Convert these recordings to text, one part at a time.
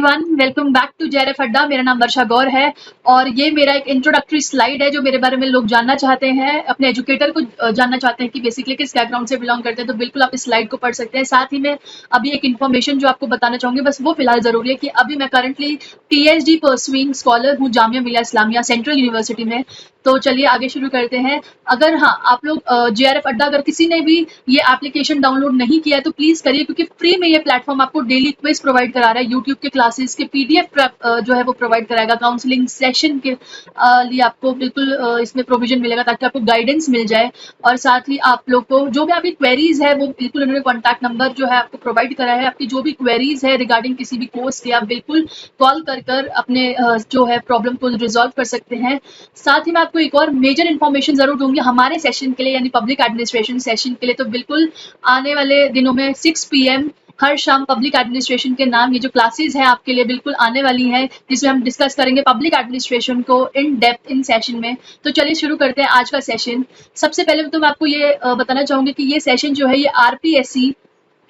Everyone, welcome back to JRF Adda. मेरा नाम वर्षा गौर है और ये मेरा एक इंट्रोडक्टरी स्लाइड है जो मेरे बारे में लोग जानना चाहते हैं, अपने एजुकेटर को जानना चाहते हैं कि बेसिकली किस बैकग्राउंड से बिलोंग करते हैं, तो बिल्कुल आप इस स्लाइड को पढ़ सकते हैं। साथ ही में अभी एक इन्फॉर्मेशन जो आपको बताना चाहूंगी, बस वो फिलहाल जरूरी है कि अभी मैं करंटली पीएचडी परसुइंग स्कॉलर हूँ जामिया मिलिया इस्लामिया सेंट्रल यूनिवर्सिटी में। तो चलिए आगे शुरू करते हैं। अगर हाँ आप लोग जेआरएफ अड्डा अगर किसी ने भी ये एप्लीकेशन डाउनलोड नहीं किया है तो प्लीज करिए, क्योंकि फ्री में ये प्लेटफॉर्म आपको डेली क्विज प्रोवाइड करा रहा है। यूट्यूब के क्लासेस के पीडीएफ जो है वो प्रोवाइड कराएगा। काउंसलिंग सेशन के लिए आपको बिल्कुल इसमें प्रोविजन मिलेगा ताकि आपको गाइडेंस मिल जाए। और साथ ही आप लोग को जो भी आपकी क्वेरीज है वो बिल्कुल उन्होंने कॉन्टैक्ट नंबर जो है आपको प्रोवाइड करा है। आपकी जो भी क्वेरीज है रिगार्डिंग किसी भी कोर्स के, आप बिल्कुल कॉल कर अपने जो है प्रॉब्लम को रिजॉल्व कर सकते हैं। साथ ही मैं आपको एक और मेजर इन्फॉर्मेशन जरूर दूंगी हमारे सेशन के लिए, यानी पब्लिक एडमिनिस्ट्रेशन सेशन के लिए। तो बिल्कुल आने वाले दिनों में 6 PM हर शाम पब्लिक एडमिनिस्ट्रेशन के नाम ये जो क्लासेस हैं आपके लिए बिल्कुल आने वाली हैं, जिसमें हम डिस्कस करेंगे पब्लिक एडमिनिस्ट्रेशन को इन डेप्थ इन सेशन में। तो चलिए शुरू करते हैं आज का सेशन। सबसे पहले तो मैं आपको ये बताना चाहूंगी कि ये सेशन जो है ये आरपीएससी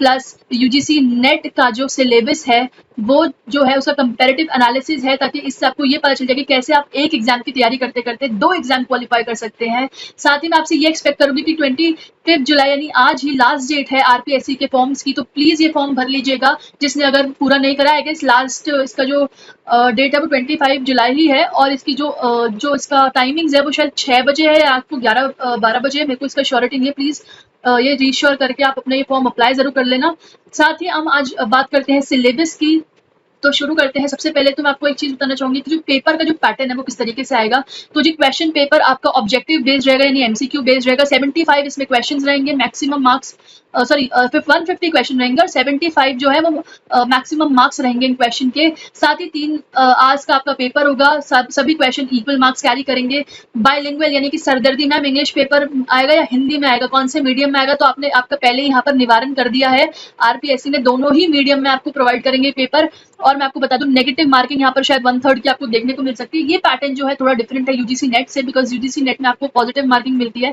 प्लस यूजीसी नेट का जो सिलेबस है वो जो है उसका कंपैरेटिव एनालिसिस है, ताकि इससे आपको ये पता चल जाए कि कैसे आप एक एग्जाम की तैयारी करते करते 2 एग्जाम क्वालिफाई कर सकते हैं। साथ ही मैं आपसे ये एक्सपेक्ट करूंगी कि 25 जुलाई यानी आज ही लास्ट डेट है आरपीएससी के फॉर्म्स की, तो प्लीज ये फॉर्म भर लीजिएगा। जिसने अगर पूरा नहीं करा है, लास्ट इसका जो डेट है वो 25 जुलाई ही है। और इसकी जो इसका टाइमिंग्स है वो शायद 6 बजे है, रात को 12 बजे है। मेरे को इसका श्योरिटी नहीं है, प्लीज ये रीश्योर करके आप अपना ये फॉर्म अप्लाई जरूर कर लेना। साथ ही हम आज बात करते हैं सिलेबस की। तो शुरू करते हैं। सबसे पहले तो मैं आपको एक चीज बताना चाहूंगी कि जो पेपर का जो पैटर्न है वो किस तरीके से आएगा। तो जो क्वेश्चन पेपर आपका ऑब्जेक्टिव बेस्ड रहेगा यानी एमसीक्यू बेस्ड रहेगा। 75 इसमें क्वेश्चंस रहेंगे, मैक्सिमम मार्क्स 150 क्वेश्चन रहेंगे और 75 जो है वो मैक्सिमम मार्क्स रहेंगे इन क्वेश्चन के। साथ ही 3 आवर्स का आपका पेपर होगा। सभी क्वेश्चन इक्वल मार्क्स कैरी करेंगे। बाइलिंगुअल यानी कि सरदर्दी मैम इंग्लिश पेपर आएगा या हिंदी में आएगा, कौन से मीडियम में आएगा, तो आपने आपका पहले यहाँ पर निवारण कर दिया है। आरपीएससी ने दोनों ही मीडियम में आपको प्रोवाइड करेंगे पेपर। और मैं आपको बता दूं नेगेटिव मार्किंग यहाँ पर शायद 1/3 की आपको देखने को मिल सकती है। ये पैटर्न जो है थोड़ा डिफरेंट है यूजीसी नेट से, बिकॉज यूजीसी नेट में आपको पॉजिटिव मार्किंग मिलती है।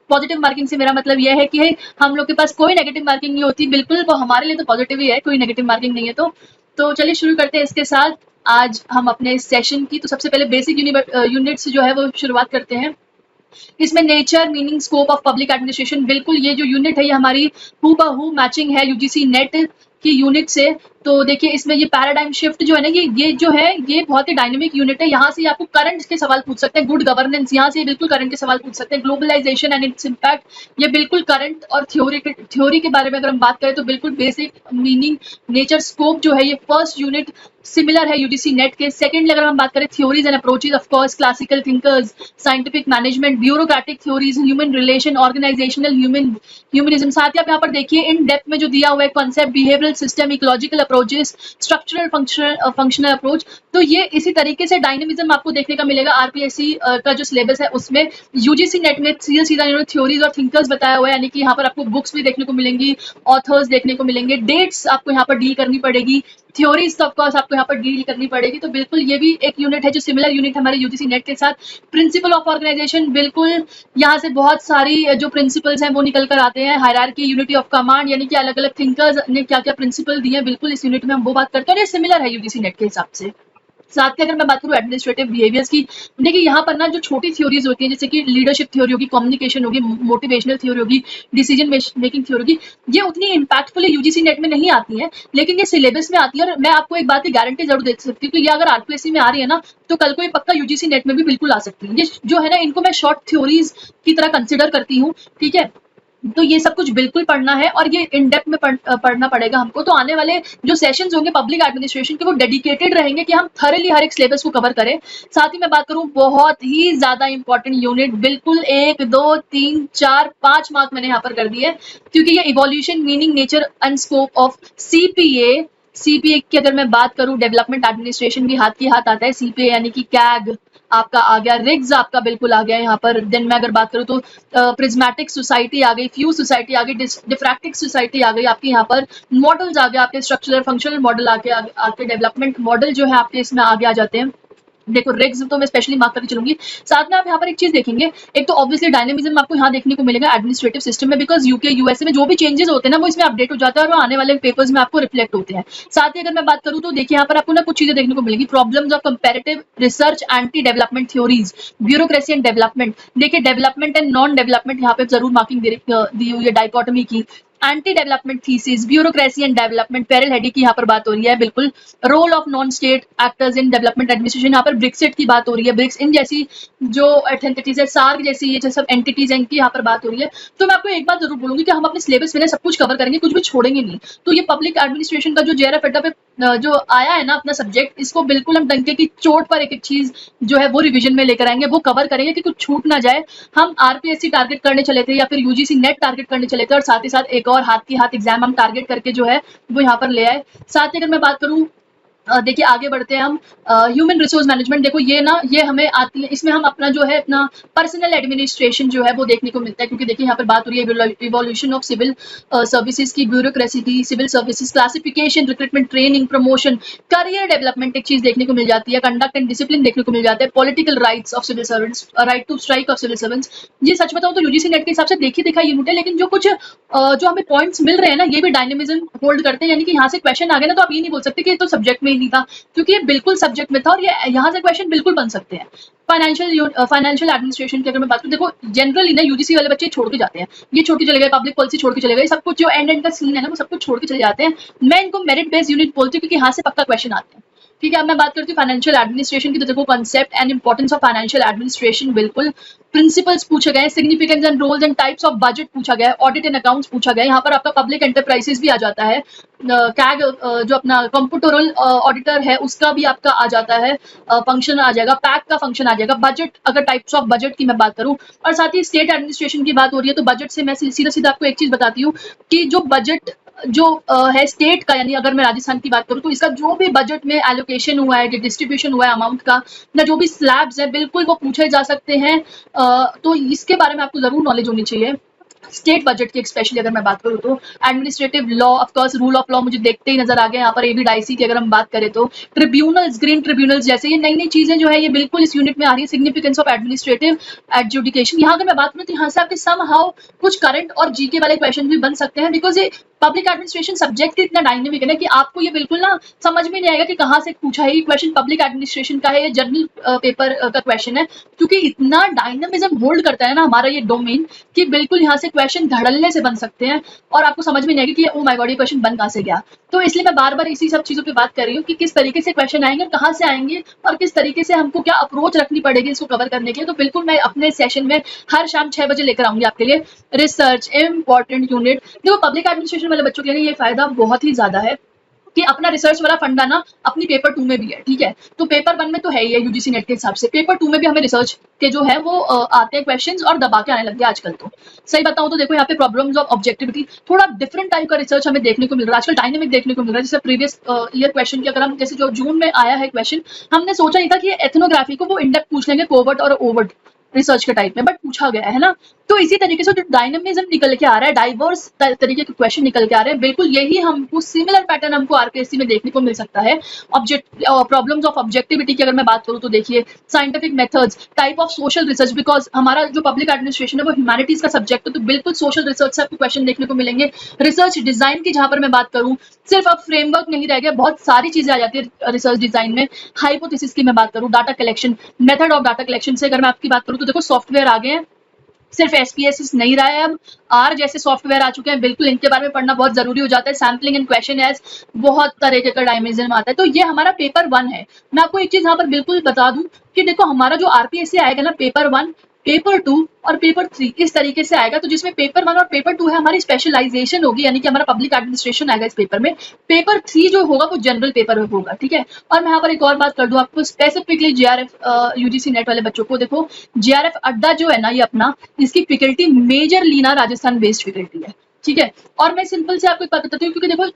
पॉजिटिव मार्किंग से मेरा मतलब यह है कि हम लोग के पास कोई नेगेटिव मार्किंग नहीं होती, बिल्कुल वो हमारे लिए तो पॉजिटिव ही है, कोई नेगेटिव मार्किंग नहीं है। तो चलिए शुरू करते हैं इसके साथ आज हम अपने सेशन की। तो सबसे पहले बेसिक यूनिट्स जो है वो शुरुआत करते हैं। इसमें nature meaning scope of public administration, बिल्कुल ये जो यूनिट है ये हमारी हूबहू मैचिंग है यूजीसी नेट की यूनिट से। तो देखिए इसमें ये पैराडाइम शिफ्ट जो है ना, ये जो है ये बहुत ही डायनेमिक यूनिट है। यहाँ से आपको करंट के सवाल पूछ सकते हैं। गुड गवर्नेंस, यहाँ से बिल्कुल करंट के सवाल पूछ सकते हैं। ग्लोबलाइजेशन एंड इट्स इम्पैक्ट, ये बिल्कुल करंट और थ्योरी के बारे में अगर हम बात करें तो बिल्कुल बेसिक मीनिंग नेचर स्कोप जो है ये फर्स्ट यूनिट सिमिलर है यूजीसी नेट के। सेकेंडली अगर हम बात करें theories and approaches, of course classical thinkers, scientific management, bureaucratic theories, human relation, organisational humanism. साथ ही आप यहाँ पर देखिए इन डेप्थ में जो दिया हुआ है concept, behavioural system, ecological approaches, structural functional approach. तो ये इसी तरीके से डायनेमिज्म आपको देखने का मिलेगा आरपीएससी का जो सिलेबस है उसमें। यूजीसी नेट में सीधा सीधा इन्होंने थ्योरीज और थिंकर्स बताया हुआ है, यानी कि यहाँ पर आपको बुक्स भी देखने को मिलेंगी, ऑथर्स देखने को मिलेंगे, डेट्स आपको यहाँ पर डील करनी पड़ेगी, थ्योरीज तो ऑफकोर्स आपको यहाँ पर डील करनी पड़ेगी। तो बिल्कुल ये भी एक यूनिट है जो सिमिलर यूनिट हमारे यूजीसी नेट के साथ। प्रिंसिपल ऑफ ऑर्गेनाइजेशन, बिल्कुल यहाँ से बहुत सारी जो प्रिंसिपल्स हैं वो निकल कर आते हैं। हायरार्की, यूनिटी ऑफ कमांड, यानी कि अलग अलग थिंकर्स ने क्या क्या प्रिंसिपल दिए हैं, बिल्कुल इस यूनिट में हम वो बात करते हैं और ये सिमिलर है यूजीसी नेट के हिसाब से। साथ ही अगर मैं बात करूँ एडमिनिस्ट्रेटिव बिहेवियर्स की, देखिए यहाँ पर ना जो छोटी थ्योरीज होती हैं जैसे कि लीडरशिप थ्योरी होगी, कम्युनिकेशन होगी, मोटिवेशनल थ्योरी होगी, डिसीजन मेकिंग थ्योरी होगी, ये उतनी इम्पैक्टफुल यूजीसी नेट में नहीं आती है, लेकिन ये सिलेबस में आती है। और मैं आपको एक बात की गारंटी जरूर दे सकती हूँ कि ये अगर आरपीएससी में आ रही है ना तो कल को ये पक्का यूजीसी नेट में भी बिल्कुल आ सकती है। ये जो है ना इनको मैं शॉर्ट थ्योरीज की तरह कंसिडर करती हूँ, ठीक है। तो ये सब कुछ बिल्कुल पढ़ना है और ये इन डेप्थ में पढ़ना पड़ेगा हमको। तो आने वाले जो सेशंस होंगे पब्लिक एडमिनिस्ट्रेशन के वो डेडिकेटेड रहेंगे कि हम थरली हर एक सिलेबस को कवर करें। साथ ही मैं बात करूं बहुत ही ज्यादा इंपॉर्टेंट यूनिट, बिल्कुल 1 2 3 4 5 मार्क मैंने यहाँ पर कर दिए, क्योंकि ये evolution meaning nature and scope of CPA की अगर मैं बात करूं, डेवलपमेंट एडमिनिस्ट्रेशन भी हाथ की हाथ आता है। सीपीए यानी कि कैग आपका आ गया, रिग्स आपका बिल्कुल आ गया यहाँ पर। देन मैं अगर बात करूँ तो प्रिज्मेटिक सोसाइटी आ गई, फ्यूज सोसाइटी आ गई, डिफ्रैक्टिक सोसाइटी आ गई आपकी यहाँ पर। मॉडल्स आ गए आपके, स्ट्रक्चरल फंक्शनल मॉडल आके डेवलपमेंट मॉडल जो है आपके इसमें आगे आ जाते हैं। देखो रिग्स तो मैं स्पेशली मार्क करके चलूंगी। साथ में आप यहाँ पर एक चीज देखेंगे, एक तो ऑब्वियसली डायनेमिज्म आपको यहाँ देखने को मिलेगा एडमिनिस्ट्रेटिव सिस्टम में, बिकॉज यूके यूएसए में जो भी चेंजेस होते हैं ना वो इसमें अपडेट हो जाता है और वो आने वाले पेपर्स में आपको रिफ्लेक्ट होते हैं। साथ ही अगर मैं बात करूँ तो देखिए यहाँ पर आपको ना कुछ चीजें देखने को मिलेगी, problems of comparative research, anti development theories, bureaucracy and development. देखिए डेवलपमेंट एंड नॉन डेवलपमेंट यहाँ पे जरूर मार्किंग दी हुई है डाइकोटमी की। Anti development thesis, bureaucracy and development, Ferrel Heady की यहाँ पर बात हो रही है बिल्कुल। Role of non state actors in development administration, यहाँ पर ब्रिक्सेट की बात हो रही है, ब्रिक्स इन जैसी जो एंटिटीज है, सार्क जैसी ये जो सब एंटिटीज हैं इनकी यहाँ पर बात हो रही है। तो मैं आपको एक बात जरूर बोलूंगी कि हम अपने सिलेबस में सब कुछ कवर करेंगे, कुछ भी छोड़ेंगे नहीं। तो ये पब्लिक एडमिनिस्ट्रेशन का जो जेआरएफ अड्डा पे जो आया है ना अपना सब्जेक्ट, इसको बिल्कुल हम डंके की चोट पर एक एक चीज जो है वो रिविजन में लेकर आएंगे, वो कवर करेंगे कि कुछ छूट ना जाए। हम आरपीएससी टारगेट करने चले थे या फिर यूजीसी नेट टारगेट करने चले थे, और साथ ही साथ एक और हाथ की हाथ एग्जाम हम टारगेट करके जो है वो यहाँ पर ले आए। साथ ही अगर मैं बात करूँ, देखिए आगे बढ़ते हैं हम। ह्यूमन रिसोर्स मैनेजमेंट, देखो ये हमें आती है, इसमें हम अपना जो है अपना पर्सनल एडमिनिस्ट्रेशन जो है वो देखने को मिलता है, क्योंकि देखिए यहाँ पर बात हो रही है इवोल्यूशन ऑफ सिविल सर्विसेज की, ब्यूरोक्रेसी की, civil services classification, recruitment, training, promotion, career development एक चीज देखने को मिल जाती है, कंडक्ट एंड डिसिप्लिन देखने को मिल जाता है, political rights of civil servants, right to strike of civil servants. जी सच बताऊं तो यूजीसी नेट के हिसाब से देखी दिखाई यूनिट है, लेकिन जो कुछ जो हमें पॉइंट्स मिल रहे हैं ना ये भी डायनेमिज्म होल्ड करते हैं, यानी कि यहाँ से क्वेश्चन आ गया ना तो आप ये नहीं बोल सकते कि ये तो सब्जेक्ट में ही नहीं था, क्योंकि ये बिल्कुल सब्जेक्ट में था और ये यहाँ से क्वेश्चन बिल्कुल बन सकते हैं। फाइनेंशियल एडमिनिस्ट्रेशन की अगर मैं बात करूँ, देखो जनरली ना यूजीसी वाले बच्चे छोड़ के जाते हैं, ये छोड़ के चले गए, पब्लिक पॉलिसी छोड़ के चले गए, सब कुछ जो एंड का सीन है ना वो सब कुछ छोड़ के चले जाते हैं। मैं इनको मेरिट बेस्ड यूनिट बोलती हूँ, क्योंकि यहाँ से पक्का क्वेश्चन आते हैं। ठीक है, अब मैं बात करती हूँ फाइनेंशियल एडमिनिस्ट्रेशन की, तो देखो concept and importance of financial administration बिल्कुल, प्रिंसिपल्स पूछे गए, significance and roles and types of budget पूछा गया है, ऑडिट एंड अकाउंट्स पूछा गया है, यहाँ पर आपका पब्लिक एंटरप्राइजेस भी आ जाता है, कैग जो अपना कंप्यूटरल ऑडिटर है उसका भी आपका आ जाता है, फंक्शन आ जाएगा, पैक का फंक्शन आ जाएगा, बजट अगर टाइप्स ऑफ बजट की मैं बात करूं, और साथ ही स्टेट एडमिनिस्ट्रेशन की बात हो रही है, तो बजट से मैं सीधा सीधा आपको एक चीज बताती हूँ कि जो बजट जो है स्टेट का, यानी अगर मैं राजस्थान की बात करूं तो इसका जो भी बजट में एलोकेशन हुआ है, जो डिस्ट्रीब्यूशन हुआ है अमाउंट का, ना जो भी स्लैब्स है बिल्कुल वो पूछे जा सकते हैं। तो इसके बारे में आपको जरूर नॉलेज होनी चाहिए। स्टेट बजट की स्पेशली अगर मैं बात करूँ तो administrative law, of course rule of law मुझे देखते ही नजर आ गया यहाँ पर, एबी डाइसी की अगर हम बात करें तो ट्रिब्यूनल्स, ग्रीन ट्रिब्यूनल्स जैसे ये नई नई चीजें जो है ये बिल्कुल इस यूनिट में आ रही है। सिग्निफिकेंस ऑफ एडमिनिस्ट्रेटिव एडजुडिकेशन, यहाँ अगर मैं बात करूँ तो यहाँ से आपके सम हाउ कुछ करंट और जीके वाले क्वेश्चन भी बन सकते हैं, बिकॉज ये पब्लिक एडमिनिस्ट्रेशन सब्जेक्ट इतना डायनेमिक है ना कि आपको ये बिल्कुल ना समझ में नहीं आएगा कि कहाँ से पूछा है ये क्वेश्चन, पब्लिक एडमिनिस्ट्रेशन का है या जनरल पेपर का क्वेश्चन है, क्योंकि इतना डायनेमिज्म होल्ड करता है ना हमारा ये डोमेन कि बिल्कुल यहाँ से क्वेश्चन धड़ल्ले से बन सकते हैं और आपको समझ में नहीं आएगी कि ओ माय गॉड ये क्वेश्चन बन कहाँ से गया। तो इसलिए मैं बार बार इसी सब चीजों पे बात कर रही हूँ कि किस तरीके से क्वेश्चन आएंगे, कहाँ से आएंगे और किस तरीके से हमको क्या अप्रोच रखनी पड़ेगी इसको कवर करने के लिए। तो बिल्कुल मैं अपने सेशन में हर शाम 6 बजे लेकर आऊंगी आपके लिए रिसर्च इंपॉर्टेंट यूनिट। देखो पब्लिक एडमिनिस्ट्रेशन वाले बच्चों के लिए ये फायदा बहुत ही ज्यादा है कि अपना रिसर्च वाला फंडा ना अपनी पेपर 2 में भी है, ठीक है। तो पेपर 1 में तो है ही है यूजीसी नेट के हिसाब से, पेपर 2 में भी हमें रिसर्च के जो है वो आते हैं क्वेश्चंस और दबा के आने लग गए आजकल। तो सही बताऊं तो देखो यहाँ पे प्रॉब्लम्स ऑफ ऑब्जेक्टिविटी, थोड़ा डिफरेंट टाइप का रिसर्च हमें देखने को मिल रहा है आजकल, डायनेमिक देखने को मिल रहा है। जैसे प्रीवियस ईयर क्वेश्चन की अगर हम, जैसे जो जून में आया है क्वेश्चन, हमने सोचा नहीं था कि एथनोग्राफी को वो इंडेप्थ पूछ लेंगे कोवर्ट और ओवर्ट रिसर्च के टाइप में, बट पूछा गया है ना। तो इसी तरीके से जो डायनामिज्म निकल के आ रहा है, डाइवर्स तरीके के क्वेश्चन निकल के आ रहे हैं, बिल्कुल यही हमको सिमिलर पैटर्न हमको आरपीएससी में देखने को मिल सकता है। प्रॉब्लम्स ऑफ ऑब्जेक्टिविटी की अगर मैं बात करूं तो देखिए scientific methods, type of social research, because हमारा जो पब्लिक एडमिनिस्ट्रेशन है वो ह्यूमैनिटीज का सब्जेक्ट है, तो बिल्कुल सोशल रिसर्च से आपको क्वेश्चन देखने को मिलेंगे। रिसर्च डिजाइन की जहां पर मैं बात करूं, सिर्फ अब फ्रेमवर्क नहीं रह गया, बहुत सारी चीजें आ जाती है रिसर्च डिजाइन में। हाइपोथेसिस की मैं बात करूं, data collection, method of data collection से अगर मैं आपकी बात करूं तो देखो सॉफ्टवेयर आ गए हैं, सिर्फ एसपीएसएस नहीं रहा है, अब आर जैसे सॉफ्टवेयर आ चुके हैं, बिल्कुल इनके बारे में पढ़ना बहुत जरूरी हो जाता है। सैम्पलिंग एंड क्वेश्चन एज, बहुत तरीके का डायमेंशन आता है। तो ये हमारा पेपर 1 है। मैं आपको एक चीज यहाँ पर बिल्कुल बता दूं कि देखो हमारा जो आरपीएससी आएगा ना, पेपर 1, पेपर 2 और पेपर 3 इस तरीके से आएगा। तो जिसमें पेपर 1 और पेपर 2 है हमारी स्पेशलाइजेशन होगी, यानी कि हमारा पब्लिक एडमिनिस्ट्रेशन आएगा इस पेपर में। पेपर 3 जो होगा वो जनरल पेपर होगा, ठीक है। और मैं यहाँ पर एक और बात कर दूं आपको स्पेसिफिकली जेआरएफ यूजीसी नेट वाले बच्चों को, देखो जेआरएफ अड्डा जो है ना ये अपना, इसकी फैकल्टी मेजरली ना राजस्थान बेस्ड फैकल्टी है, ठीक है। और मैं सिंपल से आपको एक बात बताती हूँ, क्योंकि देखो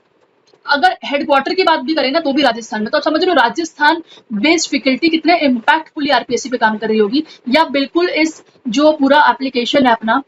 अगर हेडक्वार्टर की बात भी करें ना तो भी राजस्थान में, तो आप समझ रहे हो राजस्थान बेस्ड फैकल्टी कितने इम्पैक्टफुली आरपीएससी पे काम कर रही होगी, या बिल्कुल इस जो पूरा एप्लीकेशन है अपना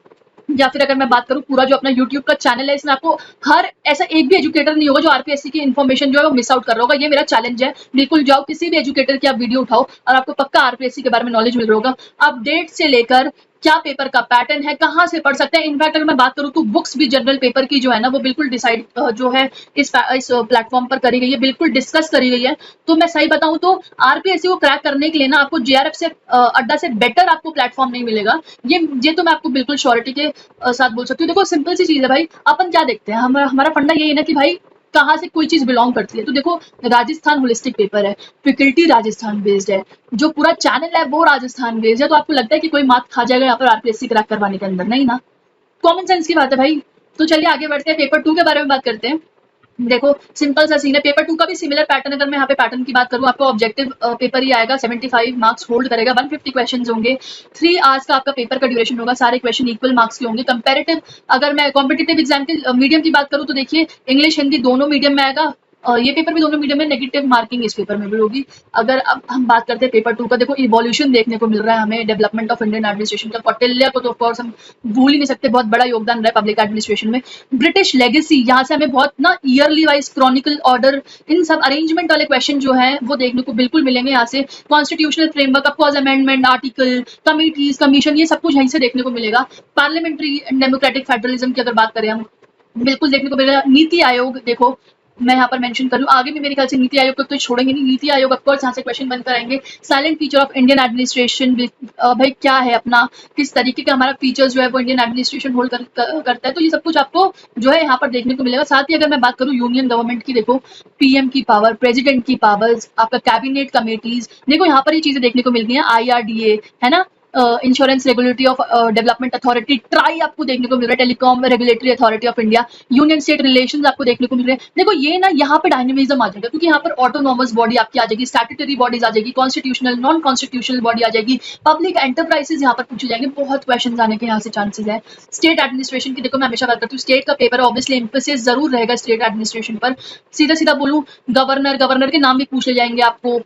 या फिर अगर मैं बात करूँ पूरा जो अपना यूट्यूब का चैनल है, इसमें आपको हर ऐसा एक भी एजुकेटर नहीं होगा जो आरपीएससी की इन्फॉर्मेशन जो है वो मिस आउट कर रहा होगा। ये मेरा चैलेंज है। बिल्कुल जाओ किसी भी एजुकेटर की आप वीडियो उठाओ और आपको पक्का आरपीएससी के बारे में नॉलेज मिल रहा होगा। अपडेट से लेकर क्या पेपर का पैटर्न है, कहाँ से पढ़ सकते हैं। इनफैक्ट अगर मैं बात करूँ तो बुक्स भी जनरल पेपर की जो है ना वो बिल्कुल डिसाइड जो है इस प्लेटफॉर्म पर करी गई है, बिल्कुल डिस्कस करी गई है। तो मैं सही बताऊं तो आरपीएससी को क्रैक करने के लिए ना आपको जेआरएफ से अड्डा से बेटर आपको प्लेटफॉर्म नहीं मिलेगा। ये तो मैं आपको बिल्कुल श्योरिटी के साथ बोल सकती हूँ। देखो सिंपल सी चीज है भाई, अपन क्या देखते हैं, हमारा फंडा यही है ना कि भाई कहाँ से कोई चीज बिलोंग करती है। तो देखो राजस्थान होलिस्टिक पेपर है, फैकल्टी राजस्थान बेस्ड है, जो पूरा चैनल है वो राजस्थान बेस्ड है। तो आपको लगता है कि कोई मार्क्स खा जाएगा यहाँ पर आरपीएससी क्रैक करवाने के अंदर? नहीं ना, कॉमन सेंस की बात है भाई। तो चलिए आगे बढ़ते हैं, पेपर 2 के बारे में बात करते हैं। देखो सिंपल सा सीन है, पेपर 2 का भी सिमिलर पैटर्न। अगर मैं यहाँ पे पैटर्न की बात करूँ, आपको ऑब्जेक्टिव पेपर ही आएगा, 75 मार्क्स होल्ड करेगा, 150 क्वेश्चंस होंगे, 3 आवर्स का आपका पेपर का ड्यूरेशन होगा, सारे क्वेश्चन इक्वल मार्क्स के होंगे। कंपैरेटिव अगर मैं कॉम्पिटिटिव एग्जाम के मीडियम की बात करूँ तो देखिए इंग्लिश हिंदी दोनों मीडियम में आएगा। ये पेपर भी दोनों मीडियम में, नेगेटिव मार्किंग इस पेपर में भी होगी। अगर अब हम बात करते हैं पेपर 2 का, देखो इवोल्यूशन देखने को मिल रहा है हमें डेवलपमेंट ऑफ इंडियन एडमिनिस्ट्रेशन का। कौटिल्य को तो ऑफकोर्स हम भूल ही नहीं सकते, बहुत बड़ा योगदान रहा है पब्लिक एडमिनिस्ट्रेशन में। ब्रिटिश लेगेसी, यहाँ से हमें बहुत ना ईयरली वाइज क्रॉनिकल ऑर्डर, इन सब अरेंजमेंट वाले क्वेश्चन जो है वो देखने को बिल्कुल मिलेंगे यहाँ से। Constitutional framework, of course amendment, article, committees, commission, ये सब कुछ यहीं से देखने को मिलेगा। पार्लियामेंट्री एंड डेमोक्रेटिक फेडरलिज्म की अगर बात करें हम, बिल्कुल देखने को मिलेगा। नीति आयोग, देखो मैं यहाँ पर मेंशन कर लूँ, आगे भी मेरे ख्याल से नीति आयोग को तो छोड़ेंगे नहीं। नीति आयोग ऑफकोर्स यहाँ से क्वेश्चन बनकर आएंगे। Silent feature of Indian administration, भाई क्या है अपना, किस तरीके का हमारा फीचर्स जो है वो इंडियन एडमिनिस्ट्रेशन होल्ड करता है। तो ये सब कुछ आपको जो है यहाँ पर देखने को मिलेगा। साथ ही अगर मैं बात करूँ यूनियन गवर्नमेंट की, देखो पीएम की पावर, प्रेसिडेंट की पावर्स, आपका कैबिनेट कमेटीज, देखो यहाँ पर ये चीजें देखने को मिलती हैं। आईआरडीए है ना, insurance regulatory of development authority, try आपको देखने को मिल रहा है, telecom regulatory authority of India, union state relations आपको देखने को मिल रहे हैं। देखो ये ना यहाँ पे डायनेमिज्म आ जाएगा, क्योंकि यहाँ पर ऑटोनॉमस बॉडी आपकी आ जाएगी, स्टैट्यूटरी बॉडीज आ जाएगी, कॉन्स्टिट्यूशनल नॉन कॉन्स्टिट्यूशनल बॉडी आ जाएगी, पब्लिक एंटरप्राइजेज यहाँ पर पूछे जाएंगे। बहुत क्वेश्चन आने के यहाँ से चांसेस है। स्टेट एडमिनिस्ट्रेशन की देखो मैं हमेशा बात करती हूँ, स्टेट का पेपर ऑब्वियसली एम्फेसिस जरूर रहेगा स्टेट एडमिनिस्ट्रेशन पर। सीधा सीधा बोलूँ, गवर्नर के नाम भी पूछ ले जाएंगे आपको,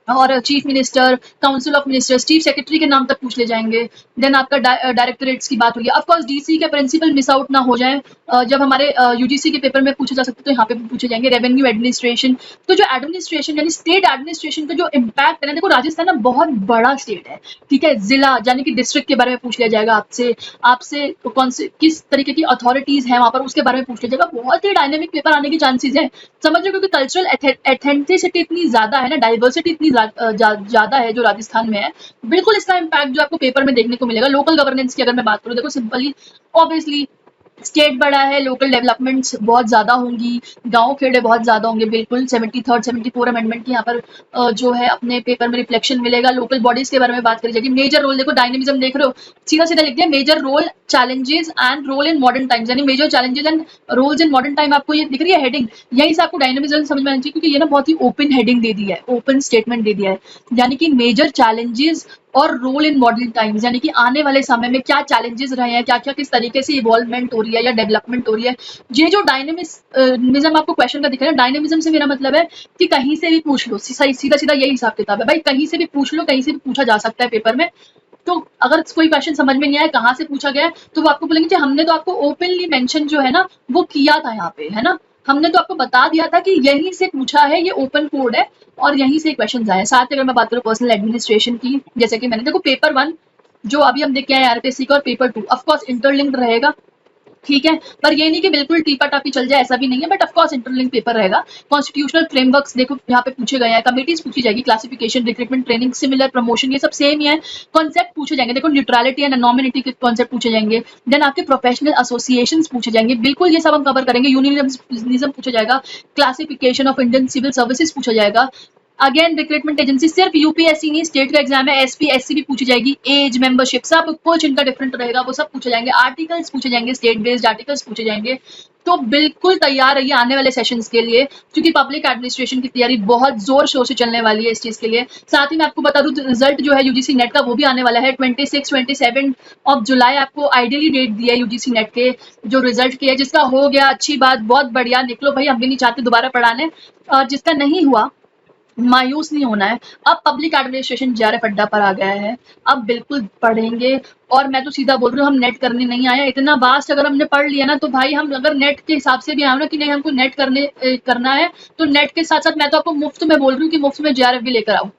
और chief minister, council of ministers, chief secretary के नाम तक पूछ ले जाएंगे। देन आपका डायरेक्टरेट्स की बात हुई है। ऑफकोर्स डीसी के प्रिंसिपल मिस आउट ना हो जाए, जब हमारे यूजीसी के पेपर में पूछे जा सकते तो यहाँ पे भी पूछे जाएंगे। रेवेन्यू एडमिनिस्ट्रेशन, तो जो एडमिनिस्ट्रेशन यानी स्टेट एडमिनिस्ट्रेशन का जो इम्पैक्ट है ना, देखो राजस्थान ना बहुत बड़ा स्टेट है, ठीक है। जिला यानी कि डिस्ट्रिक्ट के बारे में पूछ लिया जाएगा आपसे, आपसे कौन से किस तरीके की अथॉरिटीज है वहां पर उसके बारे में पूछ लिया जाएगा। बहुत ही डायनेमिक पेपर आने की चांसेस है, समझ रहे हो, क्योंकि कल्चरल एथेंटिसिटी इतनी ज्यादा है ना, डाइवर्सिटी इतनी ज्यादा है जो राजस्थान में है। बिल्कुल इसका इम्पैक्ट जो आपको पेपर में देखने को मिलेगा। लोकल गवर्नेंस की अगर मैं बात करूँ, देखो सिंपली ऑब्वियसली स्टेट बड़ा है, लोकल डेवलपमेंट्स बहुत ज्यादा होंगी, गांव खेड़े बहुत ज्यादा होंगे। बिल्कुल 73rd 74 अमेंडमेंट की यहाँ पर जो है अपने पेपर में रिफ्लेक्शन मिलेगा। लोकल बॉडीज के बारे में बात करी जाएगी। मेजर रोल, देखो डायनेमिज्म देख रहे हो, सीधा सीधा लिख दिया, major role challenges and role in modern times, यानी major challenges and roles in modern time. आपको ये दिख रही है हेडिंग, यही से आपको डायनेमिज्म समझ में आना चाहिए, क्योंकि ये ना बहुत ही ओपन हेडिंग दे दी है, ओपन स्टेटमेंट दे दिया है। यानी कि मेजर चैलेंजेस और रोल इन मॉडर्न टाइम्स, यानी कि आने वाले समय में क्या चैलेंजेस रहे हैं, क्या क्या किस तरीके से इवॉल्वमेंट हो रही है या डेवलपमेंट हो रही है। ये जो डायनेमिज्म आपको क्वेश्चन का दिख रहा है, डायनेमिज्म से मेरा मतलब है कि कहीं से भी पूछ लो, सीधा सीधा यही हिसाब किताब है भाई, कहीं से भी पूछ लो, कहीं से भी पूछा जा सकता है पेपर में। तो अगर कोई क्वेश्चन समझ में नहीं आया कहाँ से पूछा गया है, तो वो आपको बोलेंगे कि हमने तो आपको ओपनली मेंशन जो है ना वो किया था यहाँ पे, है ना, हमने तो आपको बता दिया था कि यहीं से पूछा है, ये ओपन कोड है और यहीं से क्वेश्चन आए। साथ ही अगर मैं बात करूँ पर्सनल एडमिनिस्ट्रेशन की, जैसे कि मैंने देखो पेपर 1 जो अभी हम देख के आए आरपीएससी का, और पेपर 2 ऑफकोर्स इंटरलिंक्ड रहेगा, ठीक है, पर ये नहीं कि बिल्कुल टीपा टापी चल जाए, ऐसा भी नहीं है, बट ऑफकोर्स इंटरलिंक पेपर रहेगा। कॉन्स्टिट्यूशनल फ्रेमवर्क्स देखो यहाँ पे पूछे गए हैं, कमिटीज पूछी जाएगी, classification, recruitment, training, similar, promotion, ये सब सेम ही है। कॉन्सेप्ट पूछे जाएंगे, देखो न्यूट्रलिटी एंड एनोमिनिटी के कॉन्सेप्ट पूछे जाएंगे। देन आपके प्रोफेशनल एसोसिएशंस पूछे जाएंगे, बिल्कुल ये सब हम कवर करेंगे। यूनियनिज्म पूछा जाएगा, classification of Indian civil services पूछा जाएगा। अगेन रिक्रूटमेंट एजेंसी, सिर्फ यूपीएससी नहीं, स्टेट का एग्जाम है, एसपी एससी भी पूछी जाएगी, एज, मेंबरशिप, सब कुछ इनका डिफरेंट रहेगा, वो सब पूछे जाएंगे। आर्टिकल्स पूछे जाएंगे, स्टेट बेस्ड आर्टिकल्स पूछे जाएंगे। तो बिल्कुल तैयार रहिए आने वाले सेशंस के लिए, क्योंकि पब्लिक एडमिनिस्ट्रेशन की तैयारी बहुत जोर शोर से चलने वाली है इस चीज के लिए। साथ ही मैं आपको बता दूं, रिजल्ट जो है यूजीसी नेट का वो भी आने वाला है 26-27 ऑफ जुलाई, आपको आइडियली डेट दी है यूजीसी नेट के जो रिजल्ट की है। जिसका हो गया अच्छी बात, बहुत बढ़िया, निकलो भाई, हम भी नहीं चाहते दोबारा पढ़ाने, और जिसका नहीं हुआ मायूस नहीं होना है। अब पब्लिक एडमिनिस्ट्रेशन जेआरएफ अड्डा पर आ गया है, अब बिल्कुल पढ़ेंगे। और मैं तो सीधा बोल रही हूँ, हम नेट करने नहीं आए, इतना वास्ट अगर हमने पढ़ लिया ना तो भाई हम अगर नेट के हिसाब से भी आए ना कि नहीं हमको नेट करना है, तो नेट के साथ साथ मैं तो आपको मुफ्त में बोल रही हूँ कि मुफ्त में जेआरएफ भी लेकर आओ।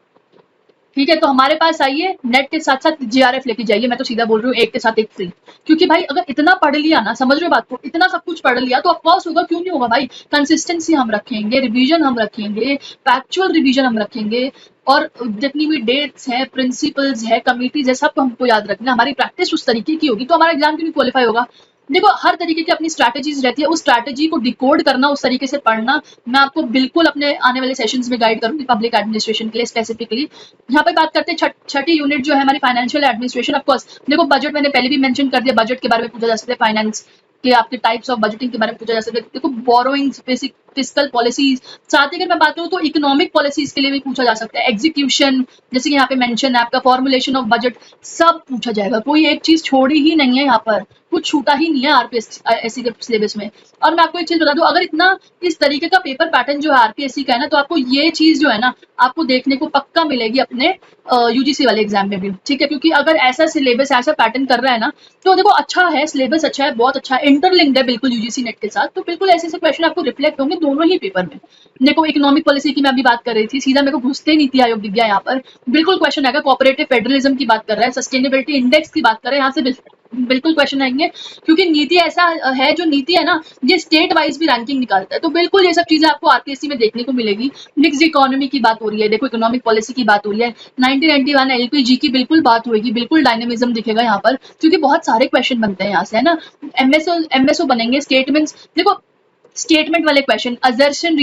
ठीक है, तो हमारे पास आइए, नेट के साथ साथ जेआरएफ लेके जाइए, मैं तो सीधा बोल रही हूँ एक के साथ एक फ्री। क्योंकि भाई अगर इतना पढ़ लिया ना, समझ रहे हो बात को, इतना सब कुछ पढ़ लिया तो ऑफकोर्स होगा, क्यों नहीं होगा भाई। कंसिस्टेंसी हम रखेंगे, रिवीजन हम रखेंगे, फैक्चुअल रिवीजन हम रखेंगे, और जितनी भी डेट्स है, प्रिंसिपल्स है, कमिटीज है, सब हमको याद रखना। हमारी प्रैक्टिस उस तरीके की होगी तो हमारा एग्जाम क्यों नहीं क्वालिफाई होगा। देखो हर तरीके की अपनी स्ट्रैटेजीज रहती है, उस स्ट्रैटेजी को डिकोड करना, उस तरीके से पढ़ना, मैं आपको बिल्कुल अपने आने वाले सेशंस में गाइड करूंगी पब्लिक एडमिनिस्ट्रेशन के लिए स्पेसिफिकली। यहाँ पे बात करते हैं छठी यूनिट जो है हमारी फाइनेंशियल एडमिनिस्ट्रेशन। ऑफ कोर्स देखो बजट मैंने पहले भी मेंशन कर दिया, बजट के बारे में पूछा जा सकता है, फाइनेंस के आपके टाइप्स ऑफ बजटिंग के बारे में पूछा जा सकता है। देखो बोरोइंग्स, बेसिक फिस्कल पॉलिसीज, साथ ही अगर मैं बात करूँ तो इकोनॉमिक पॉलिसीज के लिए भी पूछा जा सकता है, एग्जीक्यूशन, जैसे कि यहाँ पे मेंशन है आपका फॉर्मुलेशन ऑफ बजट, सब पूछा जाएगा, कोई एक चीज छोड़ी ही नहीं है यहाँ पर, कुछ छूटा ही नहीं है आरपीएससी के सिलेबस में। और मैं आपको एक चीज बता दूं, अगर इतना इस तरीके का पेपर पैटर्न जो है आरपीएससी का है ना, तो आपको ये चीज जो है ना आपको देखने को पक्का मिलेगी अपने यूजीसी वाले एग्जाम में भी। ठीक है, क्योंकि अगर ऐसा सिलेबस ऐसा पैटर्न कर रहा है ना, तो देखो अच्छा है, सिलेबस अच्छा है, बहुत अच्छा है, इंटरलिंक्ड है बिल्कुल यूजीसी नेट के साथ, तो बिल्कुल ऐसे ऐसे क्वेश्चन आपको रिफ्लेक्ट होंगे दोनों ही पेपर में। देखो इकोनॉमिक पॉलिसी की मैं अभी बात कर रही थी, सीधा मेरे को घुसते नीति आयोग दिख गया यहाँ पर, बिल्कुल क्वेश्चन आएगा। कोऑपरेटिव फेडरलिज्म की बात कर रहा है, सस्टेनेबिलिटी इंडेक्स की बात कर रहे हैं, यहाँ से बिल्कुल क्वेश्चन आएंगे। क्योंकि नीति ऐसा है, जो नीति है ना ये स्टेट वाइज भी रैंकिंग निकालता है, तो बिल्कुल ये सब चीजें आपको आरपीएससी में देखने को मिलेगी। मिक्स्ड इकोनॉमी की बात हो रही है, देखो इकोनॉमिक पॉलिसी की बात हो रही है, 1991 एलपीजी की बिल्कुल बात होगी, बिल्कुल डायनेमिज्म दिखेगा यहाँ पर, क्योंकि बहुत सारे क्वेश्चन बनते हैं यहाँ से, है ना। एमएसओ बनेंगे, स्टेटमेंट्स, देखो स्टेटमेंट वाले क्वेश्चन, अजर्शन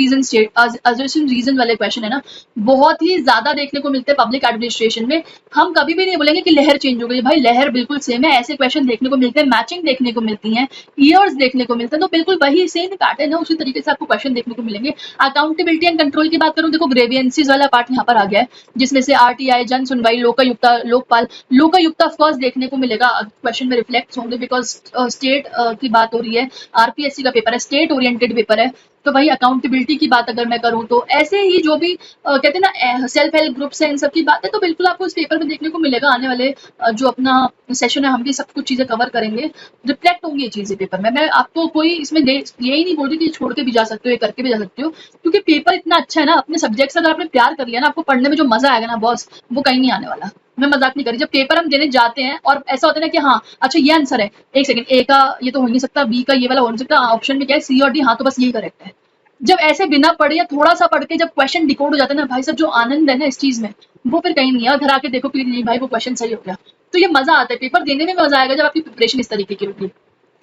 रीजन वाले क्वेश्चन है ना, बहुत ही ज्यादा देखने को मिलते हैं पब्लिक एडमिनिस्ट्रेशन में। हम कभी भी नहीं बोलेंगे कि लहर चेंज हो गई, भाई लहर बिल्कुल सेम है, ऐसे क्वेश्चन देखने को मिलते हैं, मैचिंग देखने को मिलती है, ईयर्स देखने को मिलते हैं, तो बिल्कुल वही सेम पैटर्न है, उसी तरीके से आपको क्वेश्चन देखने को मिलेंगे। अकाउंटेबिलिटी एंड कंट्रोल की बात करूं, देखो ग्रेवियंसीज वाला पार्ट यहाँ पर आ गया है, जिसमें से आरटीआई, जन सुनवाई, लोकायुक्ता, लोकपाल, लोकायुक्ता ऑफकोर्स देखने को मिलेगा, क्वेश्चन में रिफ्लेक्ट होंगे, बिकॉज स्टेट की बात हो रही है, आरपीएससी का पेपर है, स्टेट ओरिएंटेड पेपर है। तो भाई अकाउंटेबिलिटी की बात अगर मैं करूं तो ऐसे ही जो भी कहते हैं ना सेल्फ हेल्प ग्रुप्स है, इन सब की बात है, तो बिल्कुल आपको इस पेपर में देखने को मिलेगा। आने वाले जो अपना सेशन है हम भी सब कुछ चीजें कवर करेंगे, रिफ्लेक्ट होंगी ये चीजें पेपर में। मैं आपको कोई इसमें यही नहीं बोल रही कि छोड़ के भी जा सकते हो, ये करके भी जा सकते हो, क्योंकि पेपर इतना अच्छा है ना, अपने सब्जेक्ट से अगर आपने प्यार कर लिया ना, आपको पढ़ने में जो मजा आएगा ना बॉस, वो कहीं नहीं आने वाला। मैं मजाक नहीं करी, जब पेपर हम देने जाते हैं और ऐसा होता है ना कि हाँ अच्छा ये आंसर है, एक सेकंड, ए का ये तो हो नहीं सकता, बी का ये वाला हो नहीं सकता, ऑप्शन में क्या है, सी और डी, हाँ तो बस यही करेक्ट है। जब ऐसे बिना पढ़े या थोड़ा सा पढ़ के जब क्वेश्चन डिकोड हो जाता है ना भाई साहब, जो आनंद है ना इस चीज में, वो फिर कहीं नहीं है। और घर आके देखो कि नहीं भाई वो क्वेश्चन सही हो गया, तो ये मजा आता है, पेपर देने में मजा आएगा जब आपकी प्रिपरेशन इस तरीके की होगी।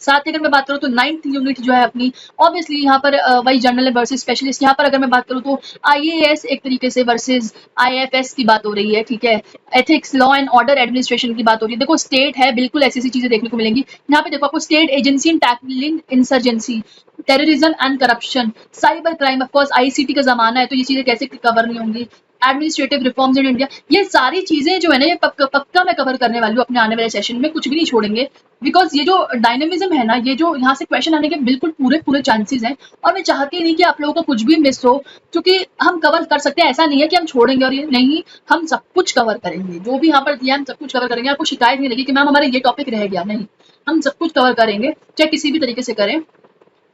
साथ ही अगर मैं बात करूँ तो 9th यूनिट जो है अपनी, ऑब्वियसली यहाँ पर वही जनरल वर्सेस स्पेशलिस्ट, यहाँ पर अगर मैं बात करूँ तो आईएएस एक तरीके से वर्सेस आईएफएस की बात हो रही है। ठीक है, ethics, law and order administration की बात हो रही है। देखो स्टेट है, बिल्कुल ऐसी ऐसी चीजें देखने को मिलेंगी यहाँ पे। देखो आपको state agency in tackling insurgency, terrorism and corruption, cyber crime, of course ICT का जमाना है तो ये चीजें कैसे कवर नहीं होंगी, एडमिनिस्ट्रेटिव रिफॉर्म्स इन इंडिया, ये सारी चीजें जो है ना ये पक्का मैं कवर करने वाली हूँ अपने आने वाले सेशन में, कुछ भी नहीं छोड़ेंगे। बिकॉज ये जो डायनेमिज्म है ना, ये जो यहाँ से क्वेश्चन आने के बिल्कुल पूरे पूरे चांसेस हैं, और मैं चाहती नहीं कि आप लोगों को कुछ भी मिस हो, क्योंकि हम कवर कर सकते हैं, ऐसा नहीं है कि हम छोड़ेंगे, और ये नहीं, हम सब कुछ कवर करेंगे, जो भी यहाँ पर दिया हम सब कुछ कवर करेंगे। आपको शिकायत नहीं लगी कि मैम हमारा ये टॉपिक रह गया, नहीं, हम सब कुछ कवर करेंगे, चाहे किसी भी तरीके से करें।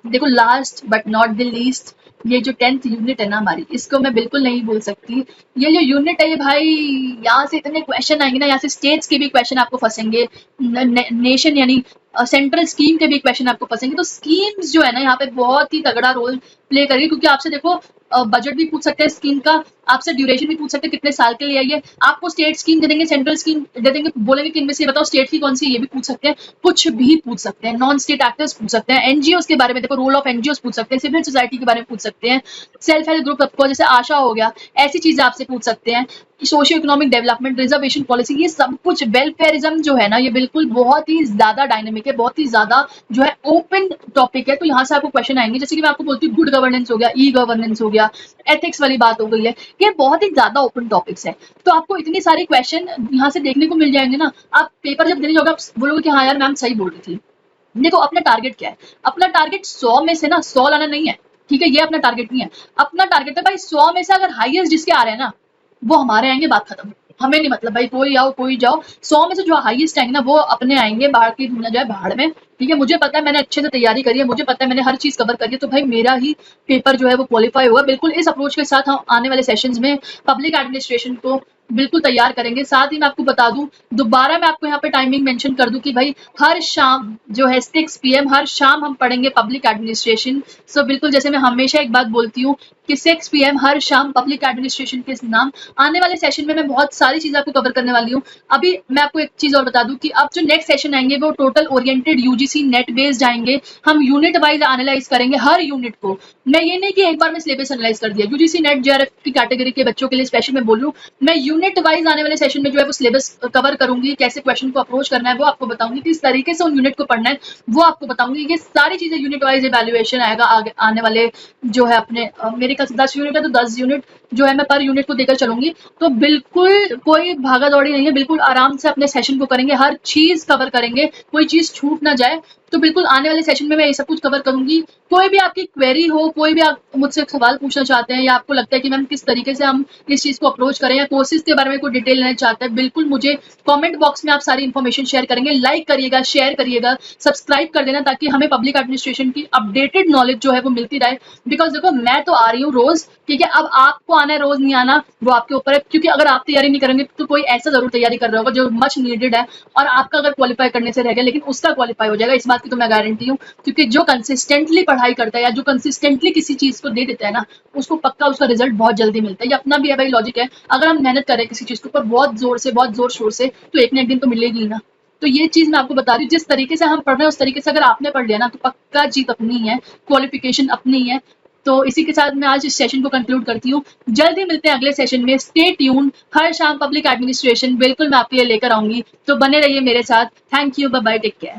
देखो last but not the least, ये जो 10th यूनिट है ना हमारी, इसको मैं बिल्कुल नहीं भूल सकती। ये जो यूनिट है ये भाई, यहाँ से इतने क्वेश्चन आएंगे ना, यहाँ से स्टेट्स के भी क्वेश्चन आपको फंसेंगे, नेशन यानी सेंट्रल स्कीम के भी क्वेश्चन आपको फंसेंगे। तो स्कीम्स जो है ना यहाँ पे बहुत ही तगड़ा रोल प्ले करेगी, क्योंकि आपसे देखो बजट भी पूछ सकते हैं स्कीम का, आपसे ड्यूरेशन भी पूछ सकते हैं कितने साल के लिए आई है, आपको स्टेट स्कीम दे देंगे, सेंट्रल स्कीम दे देंगे, बोलेंगे कि इनमें से बताओ स्टेट की कौन सी, ये भी पूछ सकते हैं, कुछ भी पूछ सकते हैं, नॉन स्टेट एक्टर्स पूछ सकते हैं, एनजीओ के बारे में, देखो रोल ऑफ एनजीओ पूछ सकते हैं, सिविल सोसाइटी के बारे में पूछ सकते हैं, सेल्फ हेल्प ग्रुप आपको जैसे आशा हो गया, ऐसी चीजें आपसे पूछ सकते हैं, socio economic development, reservation policy, ये सब कुछ, वेलफेयरिज्म जो है ना ये बिल्कुल बहुत ही ज्यादा डायनेमिक है, बहुत ही ज्यादा जो है ओपन टॉपिक है। तो यहाँ से आपको क्वेश्चन आएंगे, जैसे कि मैं आपको बोलती हूँ गुड गवर्नेंस हो गया, ई गवर्नेंस हो गया, एथिक्स वाली बात हो गई है, ये बहुत ही ज्यादा ओपन टॉपिक्स है। तो आपको इतनी सारी क्वेश्चन यहाँ से देखने को मिल जाएंगे ना, आप पेपर जब देने जाओगे आप बोलोगे कि हाँ यार मैम सही बोल रही थी। देखो अपना टारगेट क्या है, अपना टारगेट 100 में से ना 100 लाना नहीं है, ठीक है, ये अपना टारगेट नहीं है। अपना टारगेट है भाई 100 में से अगर हाईएस्ट जिसके आ रहे हैं ना वो हमारे आएंगे, बात खत्म। हमें नहीं मतलब भाई कोई आओ कोई जाओ, 100 में से जो हाईएस्ट आएंगे ना वो अपने आएंगे, बाहर की दुनिया जाए भाड़ में। ठीक है, मुझे पता है मैंने अच्छे से तैयारी करी है, मुझे पता है मैंने हर चीज कवर करी है, तो भाई मेरा ही पेपर जो है वो क्वालिफाई होगा। बिल्कुल इस अप्रोच के साथ हम आने वाले सेशंस में पब्लिक एडमिनिस्ट्रेशन को बिल्कुल तैयार करेंगे। साथ ही मैं आपको बता दूं, दोबारा मैं आपको यहाँ पे टाइमिंग मेंशन कर दूं कि भाई हर शाम जो है 6 PM हर शाम हम पढ़ेंगे पब्लिक एडमिनिस्ट्रेशन। सो बिल्कुल जैसे मैं हमेशा एक बात बोलती हूँ कि 6 PM हर शाम पब्लिक एडमिनिस्ट्रेशन के नाम। आने वाले सेशन में मैं बहुत सारी चीजें आपको कवर करने वाली हूँ। अभी मैं आपको एक चीज और बता दूं कि अब जो नेक्स्ट सेशन आएंगे वो total oriented UGC net based आएंगे। हम यूनिट वाइज एनालाइज करेंगे हर यूनिट को। मैं ये नहीं कि एक बार में सिलेबस एनालाइज कर दिया, यूजीसी नेट जेआरएफ की कैटेगरी के बच्चों के लिए स्पेशल मैं बोल रहा हूँ। मैं यूनिट वाइज आने वाले सेशन में जो है वो सिलेबस कवर करूंगी, कैसे क्वेश्चन को अप्रोच करना है वो आपको बताऊंगी, किस तरीके से उन यूनिट को पढ़ना है वो आपको बताऊंगी। ये सारी चीजें यूनिट वाइज इवैल्यूएशन आएगा आगे आने वाले जो है अपने मेरे ख्याल से 10 यूनिट है तो 10 यूनिट जो है मैं पर यूनिट को देकर चलूंगी। तो बिल्कुल कोई भागा दौड़ी नहीं है, बिल्कुल आराम से अपने सेशन को करेंगे, हर चीज कवर करेंगे, कोई चीज छूट ना जाए। तो बिल्कुल आने वाले सेशन में मैं ये सब कुछ कवर करूंगी। कोई भी आपकी क्वेरी हो, कोई भी आप मुझसे सवाल पूछना चाहते हैं या आपको लगता है कि मैम किस तरीके से हम इस चीज को अप्रोच करें या कोर्सेज के बारे में कोई डिटेल लेना चाहते हैं, बिल्कुल मुझे कमेंट बॉक्स में आप सारी इन्फॉर्मेशन शेयर करेंगे। लाइक करिएगा, शेयर करिएगा, सब्सक्राइब कर देना ताकि हमें पब्लिक एडमिनिस्ट्रेशन की अपडेटेड नॉलेज जो है वो मिलती रहे। बिकॉज देखो मैं तो आ रही हूँ रोज, ठीक है, अब आपको आना है रोज नहीं आना वो आपके ऊपर है, क्योंकि अगर आप तैयारी नहीं करेंगे तो कोई ऐसा जरूर तैयारी कर रहा होगा जो मच नीडेड है और आपका अगर क्वालिफाई करने से रह गया लेकिन उसका क्वालिफाई हो जाएगा, इस बात की तो मैं गारंटी हूँ। क्योंकि जो कंसिस्टेंटली पढ़ाई करता है या जो कंसिस्टेंटली किसी चीज को दे देता है ना उसको पक्का उसका रिजल्ट बहुत जल्दी मिलता है। ये अपना भी है भाई लॉजिक है, अगर हम मेहनत करें किसी चीज के ऊपर बहुत जोर से बहुत जोर शोर से तो एक ना एक दिन तो मिलेगी ना। तो ये चीज मैं आपको बता रही हूँ, जिस तरीके से हम पढ़ रहे हैं उस तरीके से अगर आपने पढ़ लिया ना तो पक्का जीत अपनी है, क्वालिफिकेशन अपनी है। तो इसी के साथ मैं आज इस सेशन को कंक्लूड करती हूँ। जल्दी मिलते हैं अगले सेशन में, स्टे ट्यून। हर शाम पब्लिक एडमिनिस्ट्रेशन बिल्कुल मैं आपके लिए लेकर आऊंगी, तो बने रहिए मेरे साथ। Thank you, bye bye, take care.